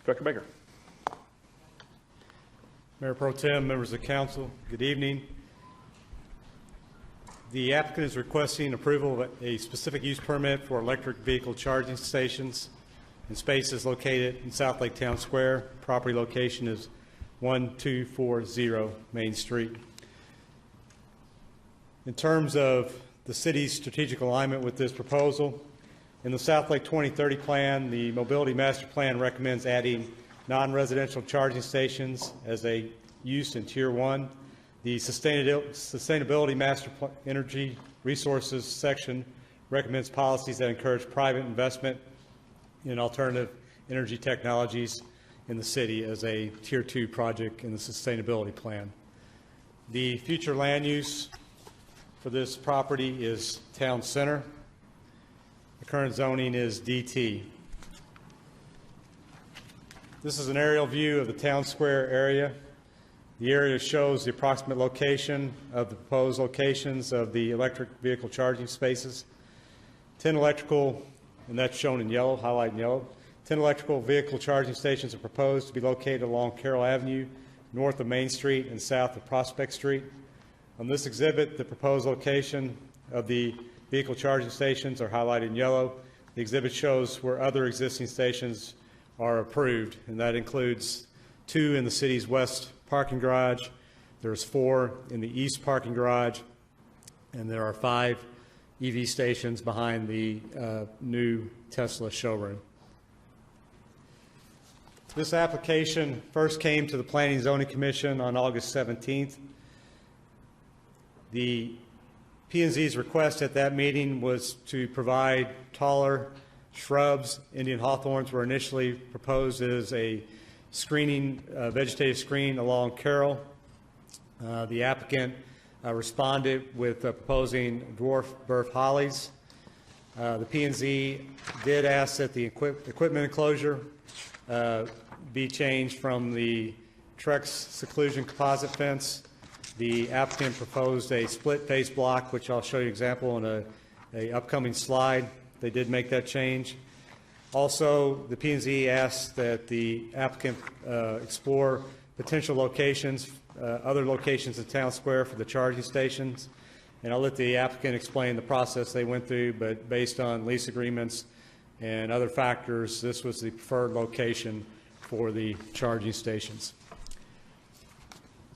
Director Baker. Mayor Pro Tem, members of the council, good evening. The applicant is requesting approval of a specific use permit for electric vehicle charging stations and spaces located in Southlake Town Square. Property location is 1240 Main Street. In terms of the city's strategic alignment with this proposal, in the Southlake 2030 plan, the Mobility Master Plan recommends adding non-residential charging stations as a use in Tier 1. The Sustainability Master Plan Energy Resources section recommends policies that encourage private investment in alternative energy technologies in the city as a Tier 2 project in the Sustainability Plan. The future land use for this property is Town Center. The current zoning is DT. This is an aerial view of the Town Square area. The area shows the approximate location of the proposed locations of the electric vehicle charging spaces. 10 electrical, and that's shown in yellow, highlighted in yellow. 10 electrical vehicle charging stations are proposed to be located along Carroll Avenue, north of Main Street and south of Prospect Street. On this exhibit, the proposed location of the vehicle charging stations are highlighted in yellow. The exhibit shows where other existing stations are approved, and that includes 2 in the city's west parking garage. There's 4 in the east parking garage, and there are 5 EV stations behind the new Tesla showroom. This application first came to the Planning and Zoning Commission on August 17th. The P&Z's request at that meeting was to provide taller shrubs. Indian hawthorns were initially proposed as a screening, vegetative screen along Carroll. The applicant responded with proposing dwarf burf hollies. The P&Z did ask that the equipment enclosure be changed from the Trex seclusion composite fence. The applicant proposed a split face block, which I'll show you an example on a upcoming slide. They did make that change. Also, the P&Z asked that the applicant explore potential locations, other locations in Town Square for the charging stations. And I'll let the applicant explain the process they went through, but based on lease agreements and other factors, this was the preferred location for the charging stations.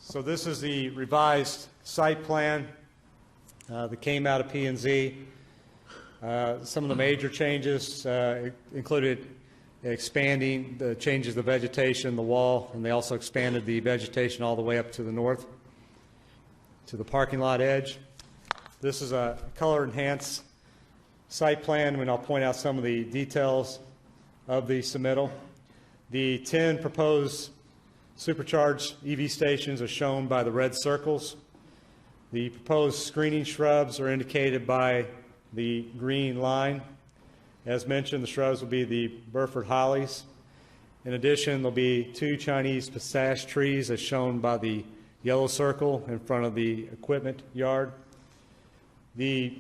So this is the revised site plan that came out of P&Z. Some of the major changes included expanding the changes the vegetation, the wall, and they also expanded the vegetation all the way up to the north to the parking lot edge. This is a color enhanced site plan, and I'll point out some of the details of the submittal. The 10 proposed supercharged EV stations are shown by the red circles. The proposed screening shrubs are indicated by the green line. As mentioned, the shrubs will be the Burford hollies. In addition, there'll be 2 Chinese pistache trees as shown by the yellow circle in front of the equipment yard. The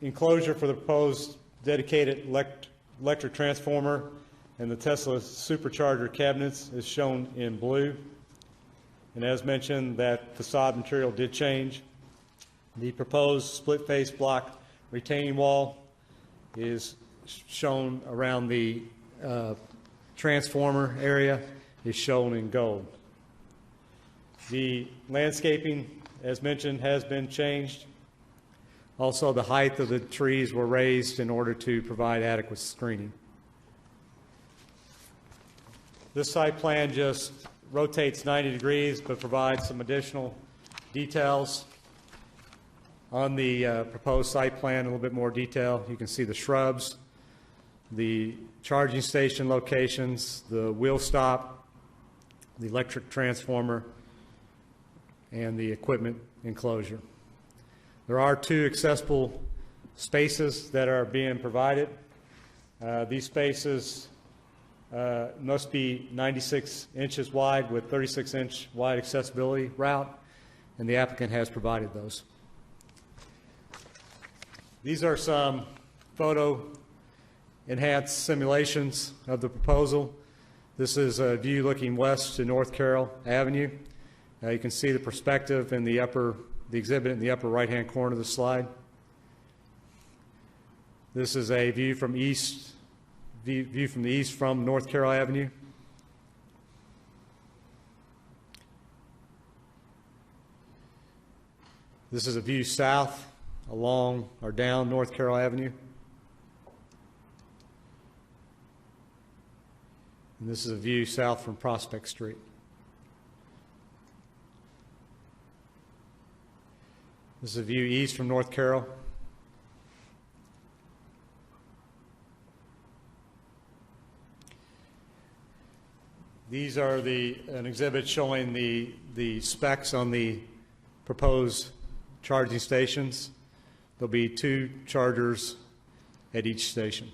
enclosure for the proposed dedicated electric transformer and the Tesla supercharger cabinets is shown in blue. And as mentioned, that facade material did change. The proposed split face block retaining wall is shown around the transformer area, is shown in gold. The landscaping, as mentioned, has been changed. Also, the height of the trees were raised in order to provide adequate screening. This site plan just rotates 90 degrees but provides some additional details on the proposed site plan. A little bit more detail. You can see the shrubs, the charging station locations, the wheel stop, the electric transformer, and the equipment enclosure. There are 2 accessible spaces that are being provided. These spaces must be 96 inches wide with 36-inch wide accessibility route, and the applicant has provided those. These are some photo enhanced simulations of the proposal. This is a view looking west to North Carroll Avenue. You can see the perspective in the exhibit in the upper right-hand corner of the slide. This is a view from the east from North Carroll Avenue. This is a view south along or down North Carroll Avenue. And this is a view south from Prospect Street. This is a view east from North Carroll. These are an exhibit showing the specs on the proposed charging stations. There'll be 2 chargers at each station.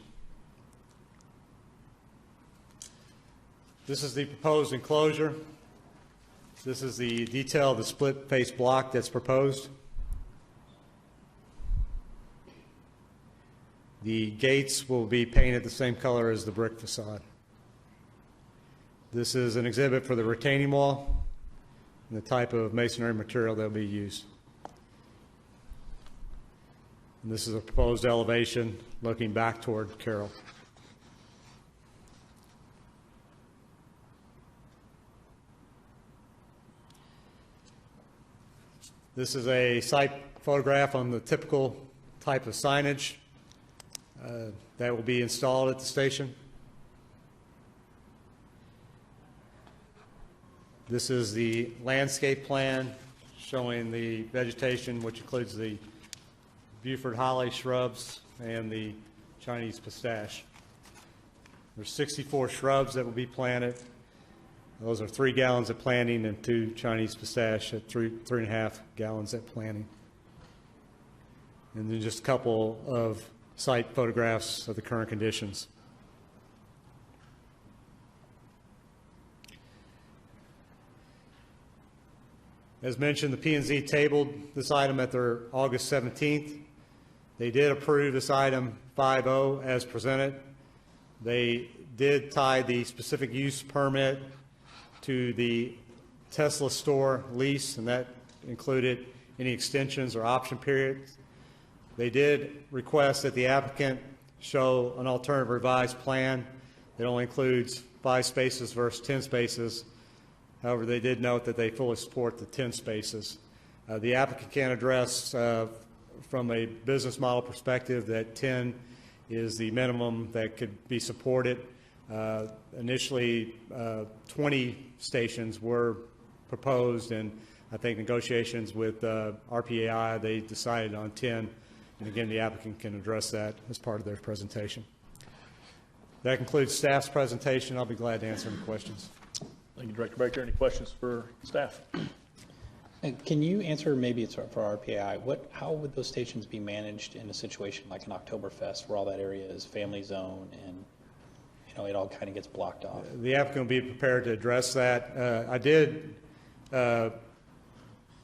This is the proposed enclosure. This is the detail of the split face block that's proposed. The gates will be painted the same color as the brick facade. This is an exhibit for the retaining wall and the type of masonry material that will be used. And this is a proposed elevation looking back toward Carroll. This is a site photograph on the typical type of signage that will be installed at the station. This is the landscape plan showing the vegetation, which includes the Buford holly shrubs and the Chinese pistache. There's 64 shrubs that will be planted. Those are 3 gallons at planting and 2 Chinese pistache at 3.5 gallons at planting. And then just a couple of site photographs of the current conditions. As mentioned, the P&Z tabled this item at their August 17th. They did approve this item 5-0 as presented. They did tie the specific use permit to the Tesla store lease, and that included any extensions or option periods. They did request that the applicant show an alternative revised plan that only includes 5 spaces versus 10 spaces. However, they did note that they fully support the 10 spaces. The applicant can address from a business model perspective that 10 is the minimum that could be supported. Initially, 20 stations were proposed, and I think negotiations with RPAI, they decided on 10. And again, the applicant can address that as part of their presentation. That concludes staff's presentation. I'll be glad to answer any questions. Thank you, Director Baker. Any questions for staff? Can you answer, maybe it's for RPAI, how would those stations be managed in a situation like an Oktoberfest where all that area is family zone and it all kind of gets blocked off? The applicant will be prepared to address that.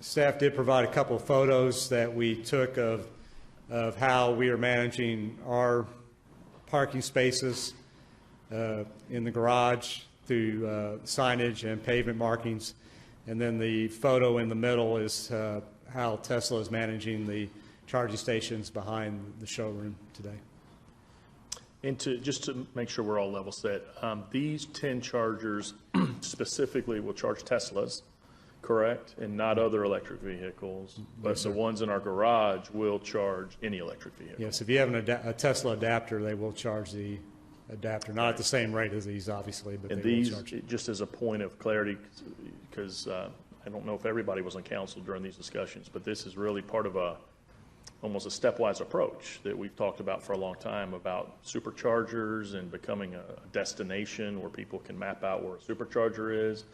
Staff did provide a couple of photos that we took of how we are managing our parking spaces in the garage through signage and pavement markings. And then the photo in the middle is how Tesla is managing the charging stations behind the showroom today. And just to make sure we're all level set, these 10 chargers specifically will charge Teslas, correct? And not other electric vehicles. But Yes, the ones in our garage will charge any electric vehicle. Yes, if you have a Tesla adapter, they will charge the adapter, not at the same rate as these, obviously, but And they will these, charge. just as a point of clarity, because I don't know if everybody was on council during these discussions, but this is really part of almost a stepwise approach that we've talked about for a long time about superchargers and becoming a destination where people can map out where a supercharger is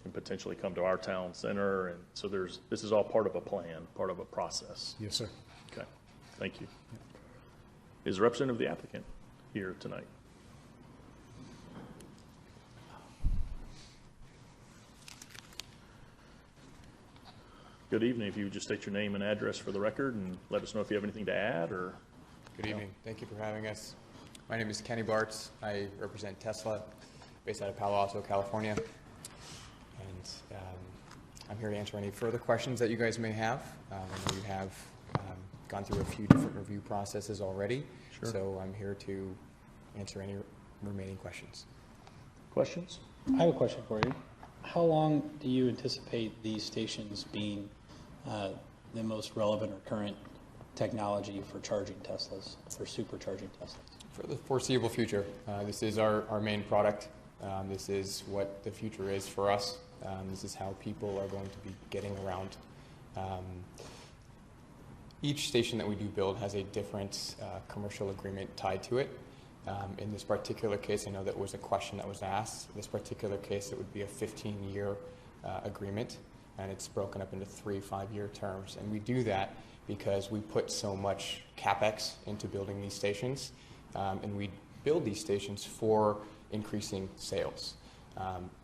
and potentially come to our town center. And so this is all part of a plan, part of a process. Yes, sir. Okay, thank you. Is the representative of the applicant here tonight? Good evening. If you would just state your name and address for the record and let us know if you have anything to add or. Good evening. Thank you for having us. My name is Kenny Bartz. I represent Tesla. based out of Palo Alto, California. And I'm here to answer any further questions that you guys may have. I know you have gone through a few different review processes already, so I'm here to answer any remaining questions. Questions? I have a question for you. How long do you anticipate these stations being the most relevant or current technology for charging Teslas, for supercharging Teslas? For the foreseeable future, this is our main product. This is what the future is for us. This is how people are going to be getting around. Each station that we do build has a different commercial agreement tied to it. In this particular case, I know that was a question that was asked. In this particular case, it would be a 15-year agreement, and it's broken up into 3 5-year terms. And we do that because we put so much CapEx into building these stations, and we build these stations for increasing sales.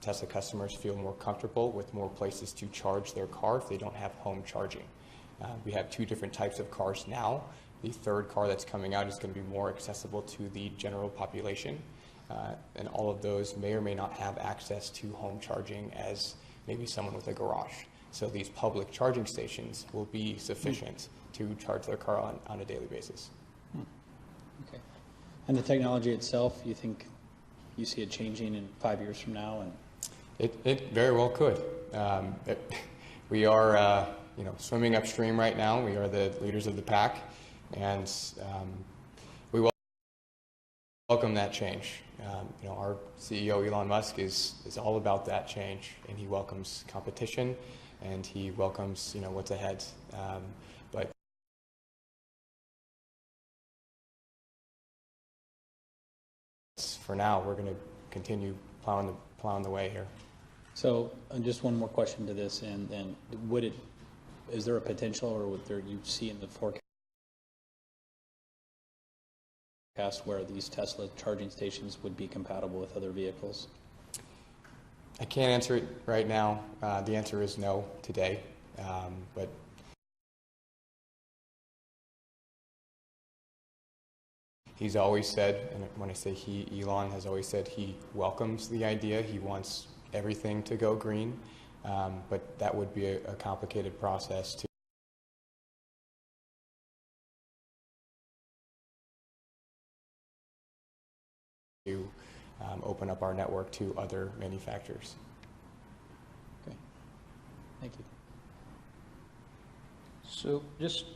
Tesla customers feel more comfortable with more places to charge their car if they don't have home charging. We have 2 different types of cars now. The third car that's coming out is going to be more accessible to the general population, and all of those may or may not have access to home charging as maybe someone with a garage. So these public charging stations will be sufficient to charge their car on a daily basis. Okay. And the technology itself, you think you see it changing in 5 years from now? And It very well could. We are swimming upstream right now. We are the leaders of the pack, and we welcome that change. Our CEO Elon Musk is all about that change, and he welcomes competition, and he welcomes what's ahead. But for now, we're going to continue plowing the way here. so, just one more question to this, and is there a potential, or would you see in the forecast where these Tesla charging stations would be compatible with other vehicles? I can't answer it right now. The answer is no today, but he's always said, and when I say he, Elon has always said he welcomes the idea. He wants everything to go green, but that would be a complicated process to open up our network to other manufacturers. Okay. Thank you. So just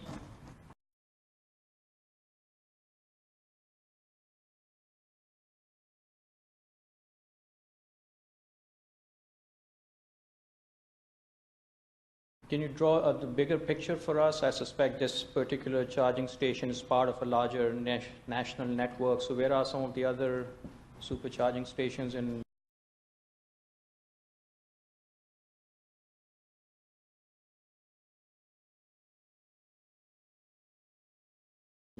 can you draw the bigger picture for us? I suspect this particular charging station is part of a larger national network. So where are some of the other supercharging stations in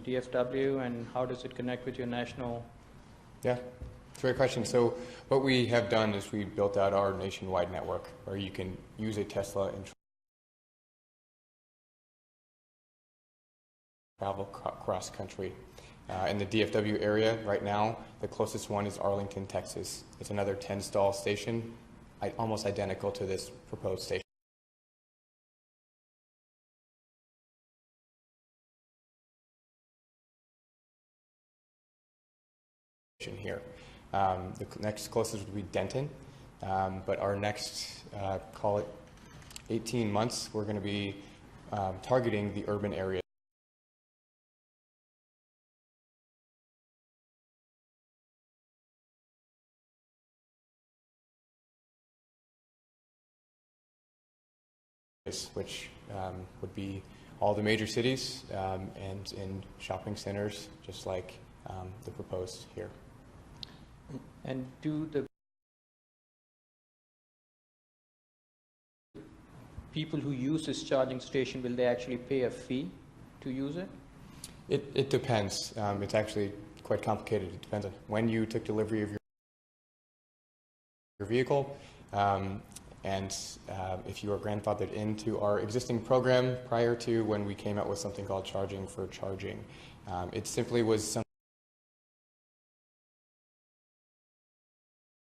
DFW, and how does it connect with your national? Yeah, it's a great question. So what we have done is we built out our nationwide network where you can use a Tesla and travel cross country. In the DFW area right now, the closest one is Arlington, Texas. It's another 10-stall station, almost identical to this proposed station here. The next closest would be Denton, but our next, call it 18 months, we're going to be targeting the urban area. Which would be all the major cities and in shopping centers, just like the proposed here. And do the people who use this charging station, will they actually pay a fee to use it? It depends. It's actually quite complicated. It depends on when you took delivery of your vehicle. And if you are grandfathered into our existing program prior to when we came out with something called Charging for Charging. It simply was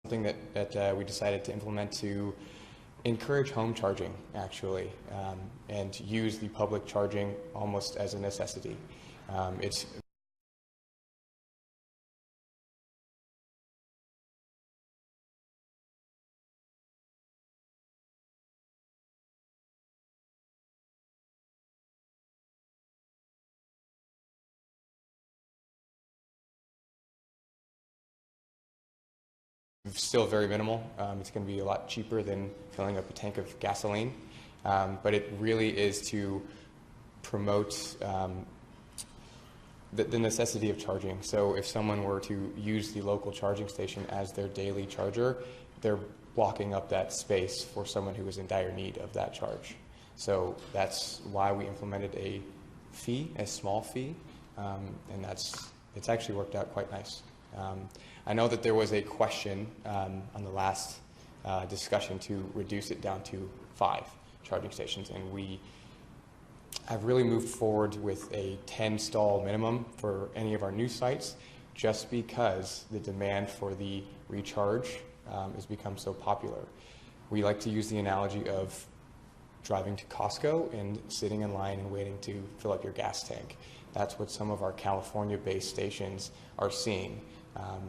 something Something that we decided to implement to encourage home charging, actually, and use the public charging almost as a necessity. It's still very minimal. It's going to be a lot cheaper than filling up a tank of gasoline, but it really is to promote the necessity of charging. So if someone were to use the local charging station as their daily charger, they're blocking up that space for someone who is in dire need of that charge. So that's why we implemented a fee, a small fee, and it's actually worked out quite nice. I know that there was a question on the last discussion to reduce it down to 5 charging stations, and we have really moved forward with a 10 stall minimum for any of our new sites, just because the demand for the recharge has become so popular. We like to use the analogy of driving to Costco and sitting in line and waiting to fill up your gas tank. That's what some of our California-based stations are seeing,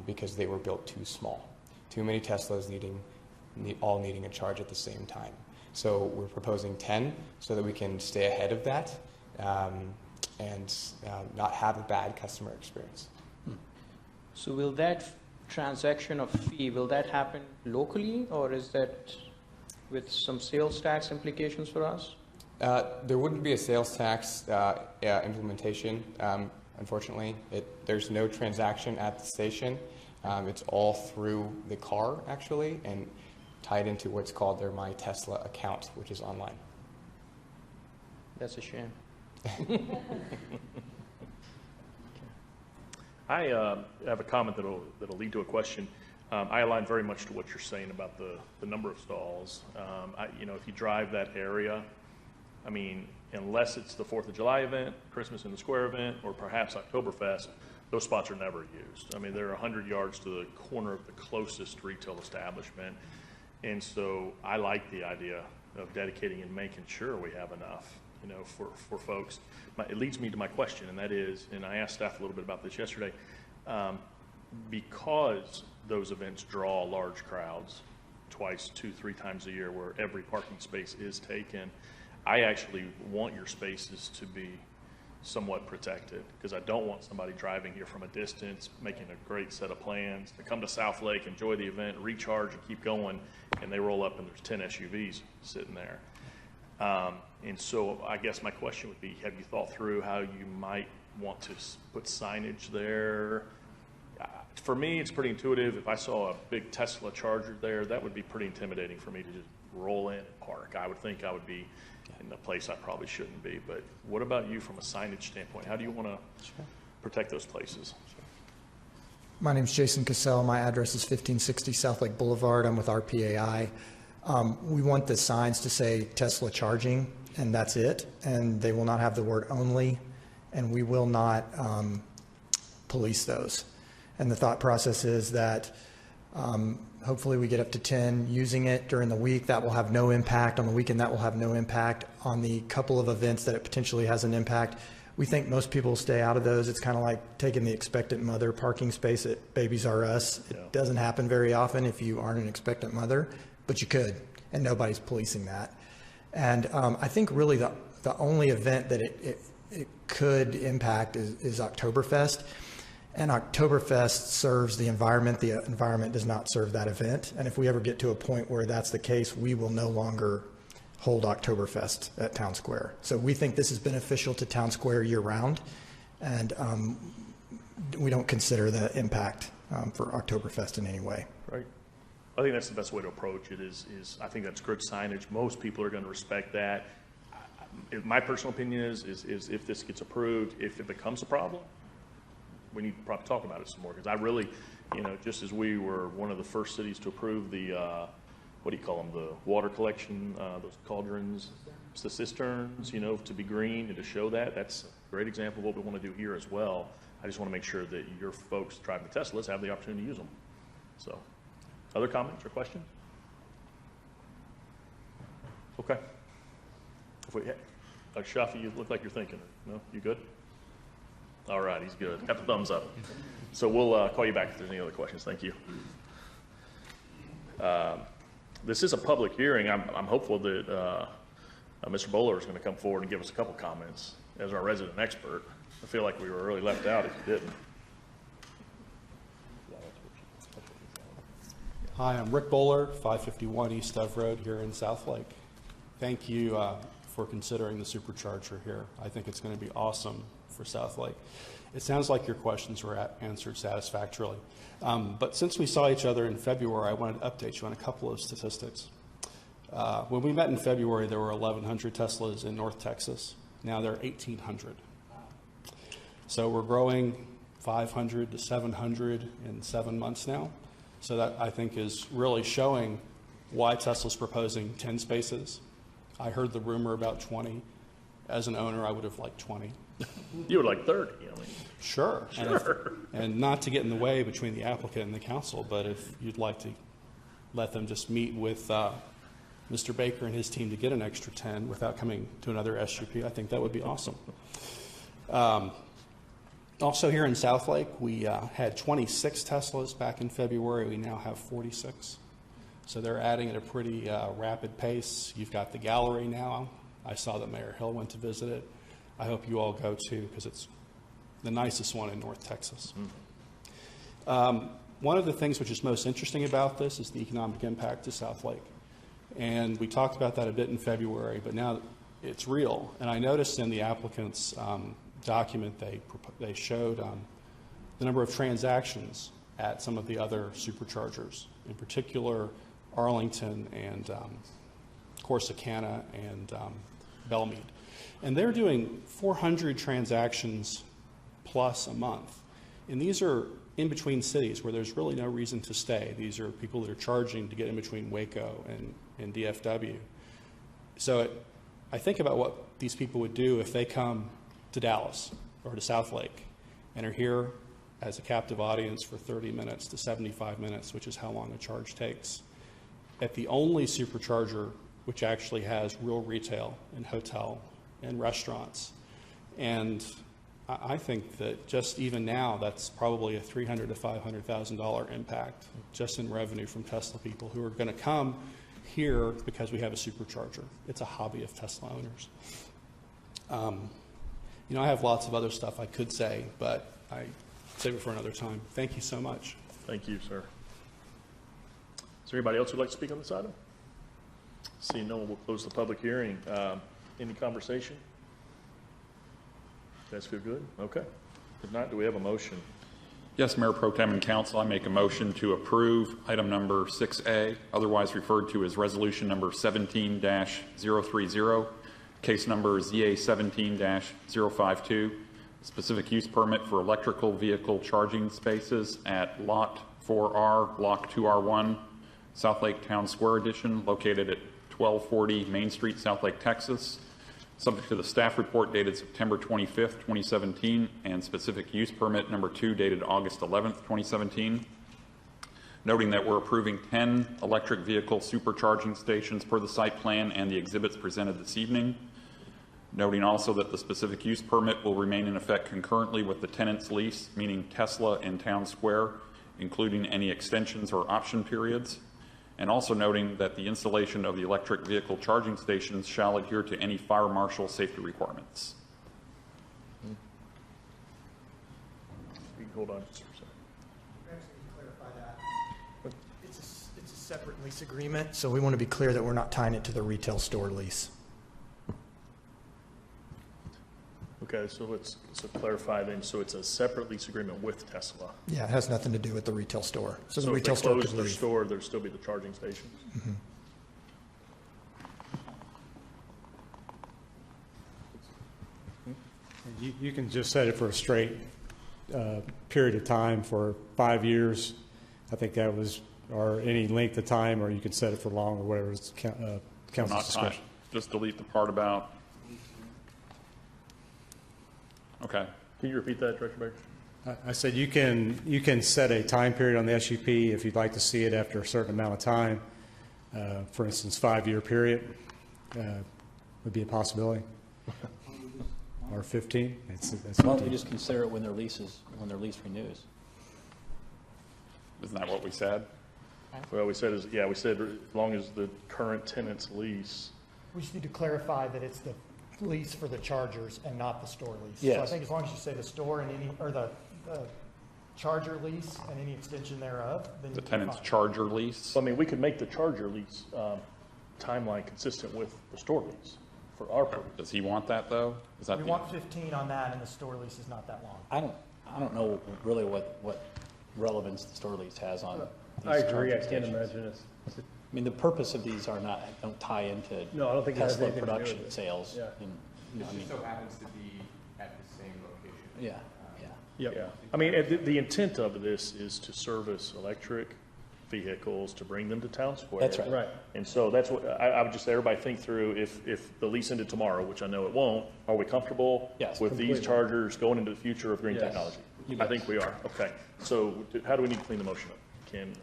because they were built too small. Too many Teslas all needing a charge at the same time. So we're proposing 10 so that we can stay ahead of that and not have a bad customer experience. So will that transaction of fee, will that happen locally, or is that with some sales tax implications for us? There wouldn't be a sales tax implementation, unfortunately. There's no transaction at the station. It's all through the car, actually, and tied into what's called their My Tesla account, which is online. That's a shame. I have a comment that'll lead to a question. I align very much to what you're saying about the number of stalls. If you drive that area, I mean, unless it's the 4th of July event, Christmas in the Square event, or perhaps Oktoberfest, those spots are never used. I mean, they're 100 yards to the corner of the closest retail establishment. And so I like the idea of dedicating and making sure we have enough, for folks. It leads me to my question, and that is, and I asked staff a little bit about this yesterday, because those events draw large crowds twice, 2-3 times a year, where every parking space is taken, I actually want your spaces to be somewhat protected, because I don't want somebody driving here from a distance, making a great set of plans to come to Southlake, enjoy the event, recharge, and keep going, and they roll up and there's 10 SUVs sitting there. And so I guess my question would be, have you thought through how you might want to put signage there? For me, it's pretty intuitive. If I saw a big Tesla charger there, that would be pretty intimidating for me to just roll in and park. I would think I would be in a place I probably shouldn't be. But what about you from a signage standpoint? How do you want to protect those places? My name is Jason Cassell. My address is 1560 Southlake Boulevard. I'm with RPAI. We want the signs to say Tesla charging, and that's it. And they will not have the word only, and we will not police those. And the thought process is that hopefully we get up to 10 using it during the week. That will have no impact. On the weekend, that will have no impact. On the couple of events that it potentially has an impact, we think most people will stay out of those. It's kind of like taking the expectant mother parking space at Babies R Us. It doesn't happen very often if you aren't an expectant mother, but you could, and nobody's policing that. And I think really the only event that it could impact is Oktoberfest. And Oktoberfest serves the environment. The environment does not serve that event. And if we ever get to a point where that's the case, we will no longer hold Oktoberfest at Town Square. So we think this is beneficial to Town Square year round. And we don't consider the impact for Oktoberfest in any way. Right. I think that's the best way to approach it is I think that's good signage. Most people are going to respect that. My personal opinion is if this gets approved, if it becomes a problem, we need to probably talk about it some more, because I really, just as we were one of the first cities to approve the, what do you call them, the water collection, those cauldrons, the cisterns, to be green and to show that, that's a great example of what we want to do here as well. I just want to make sure that your folks driving the Teslas have the opportunity to use them. So, Other comments or questions? Okay. If we, Shafi, you look like you're thinking. No, you good? All right, he's good. Got the thumbs up. So we'll call you back if there's any other questions. Thank you. This is a public hearing. I'm hopeful that Mr. Bowler is going to come forward and give us a couple comments as our resident expert. I feel like we were really left out if you didn't. Hi, I'm Rick Bowler, 551 East Dove Road here in Southlake. Thank you for considering the supercharger here. I think it's going to be awesome for Southlake. It sounds like your questions were answered satisfactorily. But since we saw each other in February, I wanted to update you on a couple of statistics. When we met in February, there were 1,100 Teslas in North Texas. Now there are 1,800. So we're growing 500 to 700 in 7 months now. So that, I think, is really showing why Tesla's proposing 10 spaces. I heard the rumor about 20. As an owner, I would have liked 20. You would like 30. I mean. Sure. And not to get in the way between the applicant and the council, but if you'd like to let them just meet with Mr. Baker and his team to get an extra 10 without coming to another SUP, I think that would be awesome. Also here in Southlake, we had 26 Teslas back in February. We now have 46. So they're adding at a pretty rapid pace. You've got the gallery now. I saw that Mayor Hill went to visit it. I hope you all go too, because it's the nicest one in North Texas. One of the things which is most interesting about this is the economic impact to Southlake. And we talked about that a bit in February, but now it's real. And I noticed in the applicant's document they showed the number of transactions at some of the other superchargers, in particular Arlington and Corsicana and Belmead. And they're doing 400 transactions plus a month. And these are in between cities where there's really no reason to stay. These are people that are charging to get in between Waco and DFW. So I think about what these people would do if they come to Dallas or to Southlake and are here as a captive audience for 30 minutes to 75 minutes, which is how long a charge takes, at the only supercharger which actually has real retail and hotel and restaurants. And I think that just even now, that's probably a $300,000 to $500,000 impact just in revenue from Tesla people who are going to come here because we have a supercharger. It's a hobby of Tesla owners. You know, I have lots of other stuff I could say, but I save it for another time. Thank you so much. Thank you, sir. Is there anybody else who'd like to speak on this item? Seeing no one, we'll close the public hearing. Any conversation? You guys feel good? Okay. If not, do we have a motion? Yes, Mayor Pro Tem and Council, I make a motion to approve item number 6A, otherwise referred to as resolution number 17-030, case number ZA 17-052, specific use permit for electrical vehicle charging spaces at Lot 4R, Block 2R1, Southlake Town Square Edition, located at 1240 Main Street, Southlake, Texas, subject to the staff report dated September 25th, 2017, and specific use permit number 2 dated August 11th, 2017. Noting that we're approving 10 electric vehicle supercharging stations per the site plan and the exhibits presented this evening. Noting also that the specific use permit will remain in effect concurrently with the tenant's lease, meaning Tesla and Town Square, including any extensions or option periods. And also noting that the installation of the electric vehicle charging stations shall adhere to any fire marshal safety requirements. You can hold on just for a second. Clarify that. It's a separate lease agreement, so we want to be clear that we're not tying it to the retail store lease. Okay, so let's clarify then. So it's a separate lease agreement with Tesla. Yeah, it has nothing to do with the retail store. So the if retail they store close could their leave. store, there'll still be the charging stations. Mm-hmm. You can just set it for a straight period of time for 5 years. I think that was, or any length of time, or you can set it for long or whatever is council's Not discretion. just delete the part about. Okay. Can you repeat that, Director Baker? I said you can set a time period on the SUP if you'd like to see it after a certain amount of time. For instance, 5-year period would be a possibility. Or 15. That's Why don't 15. we just consider it when their lease renews? Isn't that what we said? Well, we said, we said as long as the current tenant's lease. We just need to clarify that it's the lease for the chargers and not the store lease. So I Yes. think as long as you say the store and any, or the charger lease and any extension thereof, then The you'll be tenant's fine. charger lease? I mean, we could make the charger lease timeline consistent with the store lease for our purpose. Does he want that, though? Is that We the- want 15 on that, and the store lease is not that long. I don't know really what relevance the store lease has on these I agree, I charging can't stations. imagine it's, I mean, the purpose of these don't tie into No, I don't think it has Tesla anything to do with production it. sales. Yeah. And, I mean, happens to be at the same location. yeah. Yeah. I mean, the intent of this is to service electric vehicles, to bring them to town square. That's right. right. And so that's what, I would just say, everybody think through, if the lease ended tomorrow, which I know it won't, are we comfortable Yes, with these completely. chargers going into the future of green Yes. technology? I think we are. Okay. So how do we need to clean the motion up?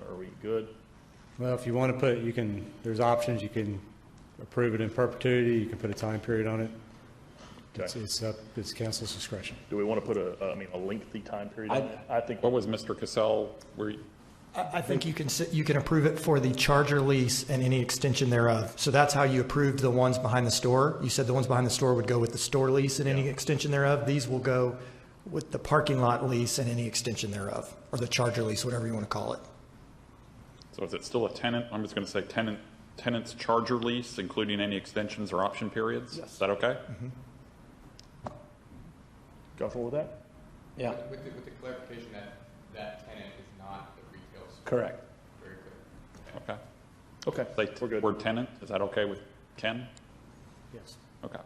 Are we good? Well, if you want to put, there's options. You can approve it in perpetuity. You can put a time period on it. Okay. It's council's discretion. Do we want to put a lengthy time period on it? I think, What was Mr. Cassell, I think you can approve it for the charger lease and any extension thereof. So that's how you approved the ones behind the store. You said the ones behind the store would go with the store lease and any extension thereof. These will go with the parking lot lease and any extension thereof, or the charger lease, whatever you want to call it. so is it still a tenant? I'm just going to say tenant's charger lease, including any extensions or option periods? Yes. Is that okay? comfortable with that? Yeah, With the clarification that tenant is not the retail store. correct. Very Okay. clear. Okay. Say We're good. word tenant, is that okay with Ken? Yes. Okay.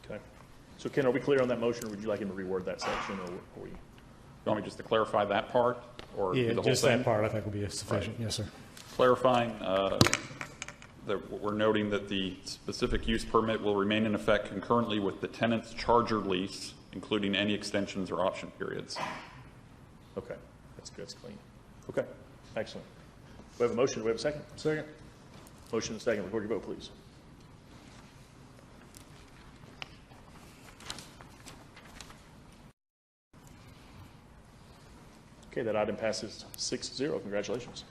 Okay. So Ken, are we clear on that motion, or would you like him to reword that section, or we? You want me just to clarify that part, or do Yeah, the whole just thing? that part I think will be sufficient. Yes, sir. Clarifying that we're noting that the specific use permit will remain in effect concurrently with the tenant's charger lease, including any extensions or option periods. Okay, that's good, that's clean. Okay, excellent. We have a motion, do we have a second? Second. Motion and second, record your vote, please. Okay, that item passes 6-0, congratulations.